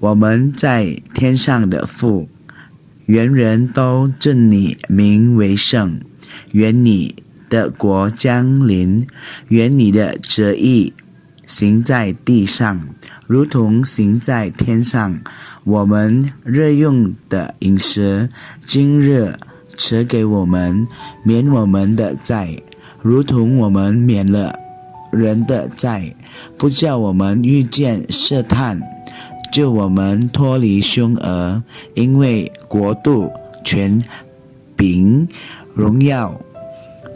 我们在天上的父，愿人都尊你名为圣，愿你的国降临，愿你的旨意行在地上，如同行在天上。我们日用的饮食，今日赐给我们，免我们的债，如同我们免了人的债，不叫我们遇见试探，救我们脱离凶恶，因为国度、权柄、荣耀，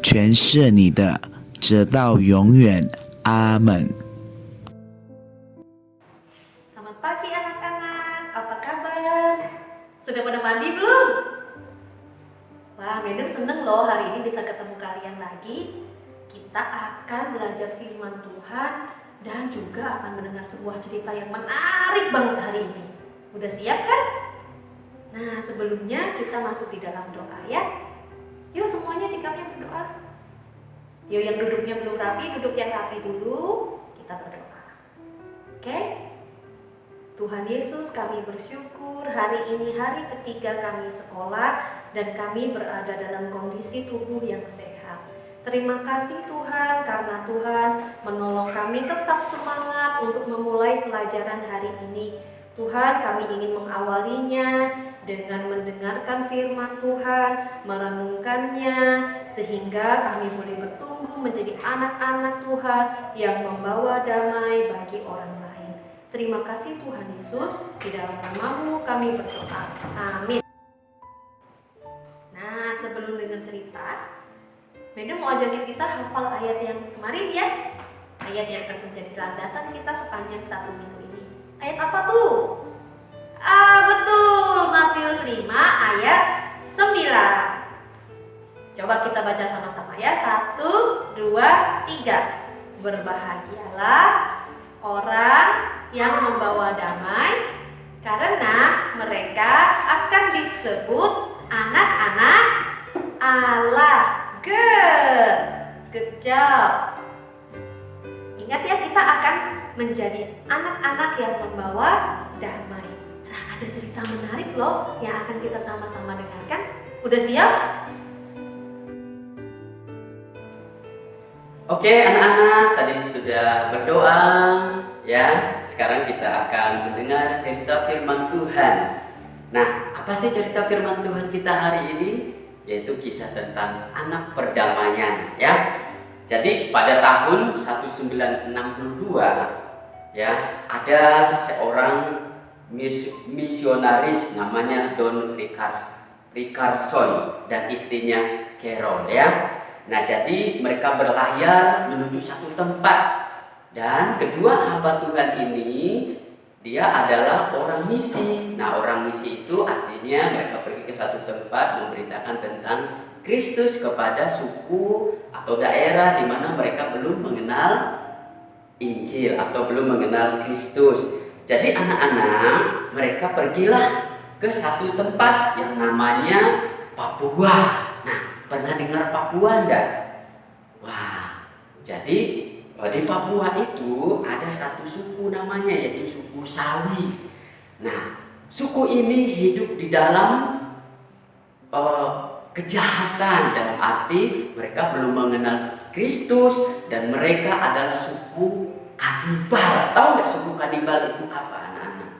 全是你的，直到永远。阿门。Selamat pagi anak-anak, apa kabar? Sudah pada mandi belum? Wah, Madam seneng loh hari ini bisa ketemu kalian lagi. Kita akan belajar firman Tuhan dan juga akan mendengar sebuah cerita yang menarik banget hari ini. Udah siap kan? Nah, sebelumnya kita masuk di dalam doa ya. Yuk semuanya sikapnya berdoa. Yuk yang duduknya belum rapi, duduk yang rapi dulu. Kita berdoa. Oke? Tuhan Yesus, kami bersyukur hari ini hari ketiga kami sekolah dan kami berada dalam kondisi tubuh yang sehat. Terima kasih Tuhan karena Tuhan menolong kami tetap semangat untuk memulai pelajaran hari ini. Tuhan, kami ingin mengawalinya dengan mendengarkan firman Tuhan, merenungkannya, sehingga kami boleh bertumbuh menjadi anak-anak Tuhan yang membawa damai bagi orang lain. Terima kasih Tuhan Yesus, di dalam nama-Mu kami berdoa. Amin. Nah, sebelum dengar cerita, Madam mau ajakin kita hafal ayat yang kemarin ya. Ayat yang akan menjadi landasan kita sepanjang satu minggu ini. Ayat apa tuh? Betul, Matius 5 ayat 9. Coba kita baca sama-sama ya. 1, 2, 3. Berbahagialah orang yang membawa damai, karena mereka akan disebut anak-anak Allah. Good job. Ingat ya, kita akan menjadi anak-anak yang membawa damai. Nah, ada cerita menarik loh yang akan kita sama-sama dengarkan. Udah siap? Oke anak-anak, tadi sudah berdoa ya. Sekarang kita akan mendengar cerita firman Tuhan. Nah, apa sih cerita firman Tuhan kita hari ini? Yaitu kisah tentang anak perdamaian ya. Jadi pada tahun 1962 ya, ada seorang misionaris namanya Don Richardson dan istrinya Carol ya. Nah, jadi mereka berlayar menuju satu tempat, dan kedua hamba Tuhan ini dia adalah orang misi. Nah, orang misi itu artinya mereka pergi ke satu tempat memberitakan tentang Kristus kepada suku atau daerah di mana mereka belum mengenal Injil atau belum mengenal Kristus. Jadi anak-anak mereka pergilah ke satu tempat yang namanya Papua. Nah, pernah dengar Papua enggak? Wah, jadi di Papua itu ada satu suku namanya yaitu suku Sawi. Nah, suku ini hidup di dalam kejahatan, dalam arti mereka belum mengenal Kristus dan mereka adalah suku kanibal. Tahu nggak suku kanibal itu apa anak-anak?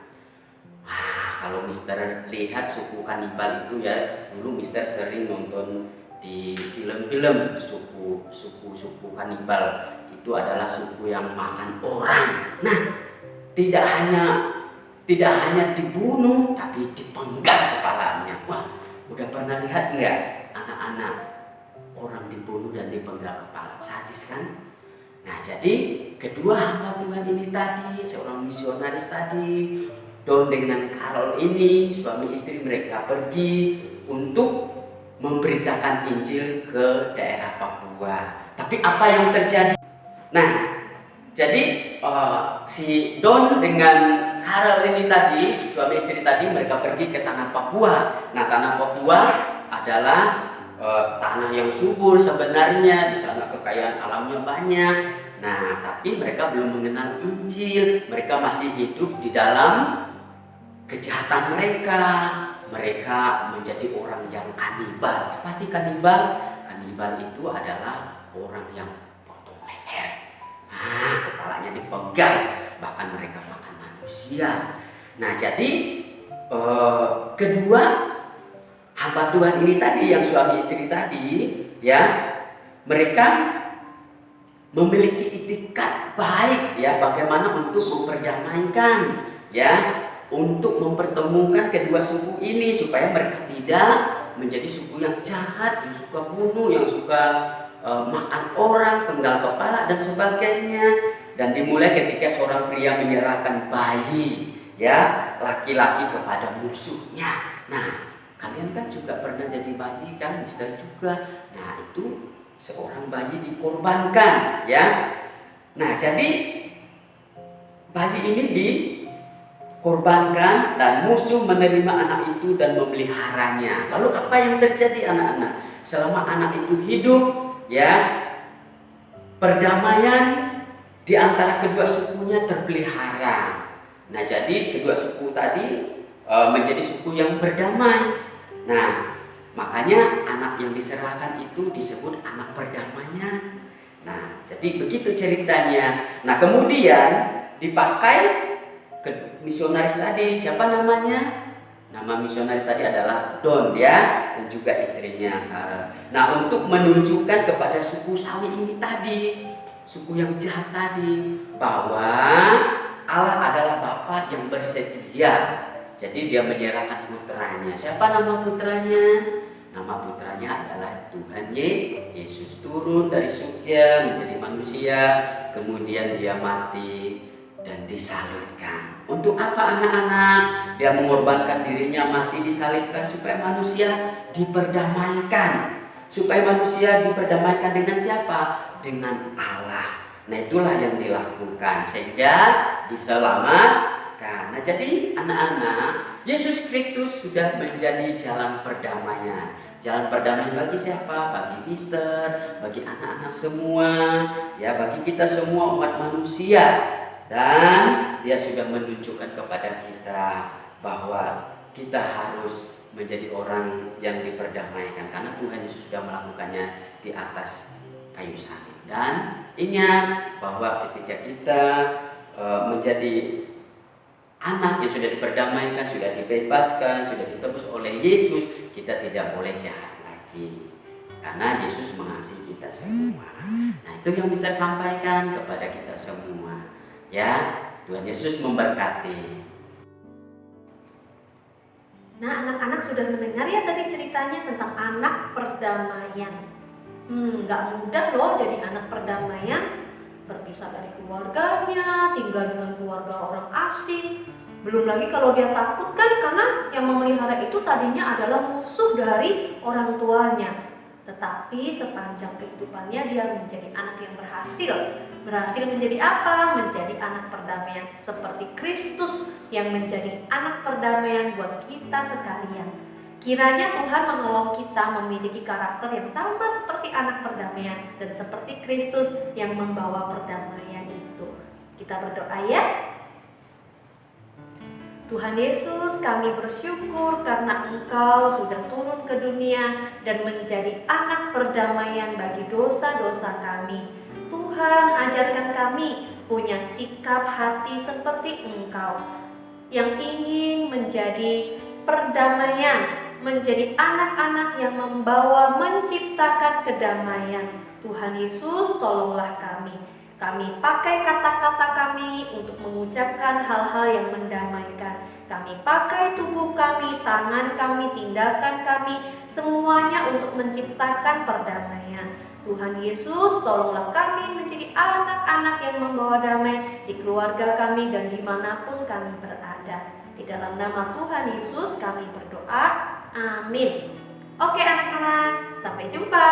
Wah, kalau Mister lihat suku kanibal itu ya, dulu Mister sering nonton di film-film suku kanibal. Itu adalah suku yang makan orang. Nah, tidak hanya dibunuh tapi dipenggal kepalanya. Wah, udah pernah lihat nggak anak-anak orang dibunuh dan dipenggal kepala? Sadis kan? Nah, jadi kedua hamba Tuhan ini tadi, seorang misionaris tadi, Don dengan Carol ini, suami istri mereka pergi untuk memberitakan Injil ke daerah Papua. Tapi apa yang terjadi? Nah, jadi si Don dengan Carol ini tadi, suami istri tadi, mereka pergi ke tanah Papua. Nah, tanah Papua adalah tanah yang subur sebenarnya, di sana kekayaan alamnya banyak. Nah, tapi mereka belum mengenal Injil. Mereka masih hidup di dalam kejahatan mereka. Mereka menjadi orang yang kanibal. Apa sih kanibal? Kanibal itu adalah orang yang potong leher. Kepalanya dipegang. Bahkan mereka makan manusia. Nah, jadi kedua hamba Tuhan ini tadi, yang suami istri tadi, ya, mereka memiliki itikat baik, ya, bagaimana untuk memperdamaikan, ya, untuk mempertemukan kedua suku ini supaya mereka tidak menjadi suku yang jahat, yang suka bunuh, yang suka makan orang, penggal kepala dan sebagainya. Dan dimulai ketika seorang pria menyerahkan bayi, ya, laki-laki kepada musuhnya. Nah, kalian kan juga pernah jadi bayi kan, Mister juga. Nah, itu seorang bayi dikorbankan, ya. Nah, jadi bayi ini dikorbankan dan musuh menerima anak itu dan memeliharanya. Lalu apa yang terjadi anak-anak? Selama anak itu hidup, ya, perdamaian di antara kedua sukunya terpelihara. Nah, jadi kedua suku tadi menjadi suku yang berdamai. Nah, makanya anak yang diserahkan itu disebut anak perdamaian. Nah, jadi begitu ceritanya. Nah, kemudian dipakai ke misionaris tadi. Siapa namanya? Nama misionaris tadi adalah Don, ya, dan juga istrinya. Nah, untuk menunjukkan kepada suku Sawi ini tadi, suku yang jahat tadi, bahwa Allah adalah Bapa yang bersedia. Jadi dia menyerahkan putranya. Siapa nama putranya? Nama putranya adalah Tuhan Yesus, turun dari surga menjadi manusia, kemudian dia mati dan disalibkan. Untuk apa anak-anak? Dia mengorbankan dirinya, mati, disalibkan supaya manusia diperdamaikan. Supaya manusia diperdamaikan dengan siapa? Dengan Allah. Nah, itulah yang dilakukan sehingga diselamatkan. Nah, jadi anak-anak, Yesus Kristus sudah menjadi jalan perdamaian. Jalan perdamaian bagi siapa? Bagi Mister, bagi anak-anak semua, ya, bagi kita semua umat manusia. Dan dia sudah menunjukkan kepada kita bahwa kita harus menjadi orang yang diperdamaikan karena Tuhan Yesus sudah melakukannya di atas kayu salib. Dan ingat bahwa ketika kita menjadi anak yang sudah diperdamaikan, sudah dibebaskan, sudah ditebus oleh Yesus, kita tidak boleh jahat lagi karena Yesus mengasihi kita semua. Nah, itu yang bisa sampaikan kepada kita semua, ya. Tuhan Yesus memberkati. Nah, anak-anak sudah mendengar ya tadi ceritanya tentang anak perdamaian. Gak mudah loh jadi anak perdamaian. Berpisah dari keluarganya, tinggal dengan keluarga orang asing. Belum lagi kalau dia takut kan, karena yang memelihara itu tadinya adalah musuh dari orang tuanya. Tetapi sepanjang kehidupannya dia menjadi anak yang berhasil. Berhasil menjadi apa? Menjadi anak perdamaian. Seperti Kristus yang menjadi anak perdamaian buat kita sekalian. Kiranya Tuhan menolong kita memiliki karakter yang sama seperti anak perdamaian dan seperti Kristus yang membawa perdamaian itu. Kita berdoa ya. Tuhan Yesus, kami bersyukur karena Engkau sudah turun ke dunia dan menjadi anak perdamaian bagi dosa-dosa kami. Tuhan, ajarkan kami punya sikap hati seperti Engkau yang ingin menjadi perdamaian, menjadi anak-anak yang membawa menciptakan kedamaian. Tuhan Yesus, tolonglah kami. Kami pakai kata-kata kami untuk mengucapkan hal-hal yang mendamaikan. Kami pakai tubuh kami, tangan kami, tindakan kami, semuanya untuk menciptakan perdamaian. Tuhan Yesus, tolonglah kami menjadi anak-anak yang membawa damai di keluarga kami dan dimanapun kami berada. Di dalam nama Tuhan Yesus kami berdoa. Amin. Oke anak-anak, sampai jumpa.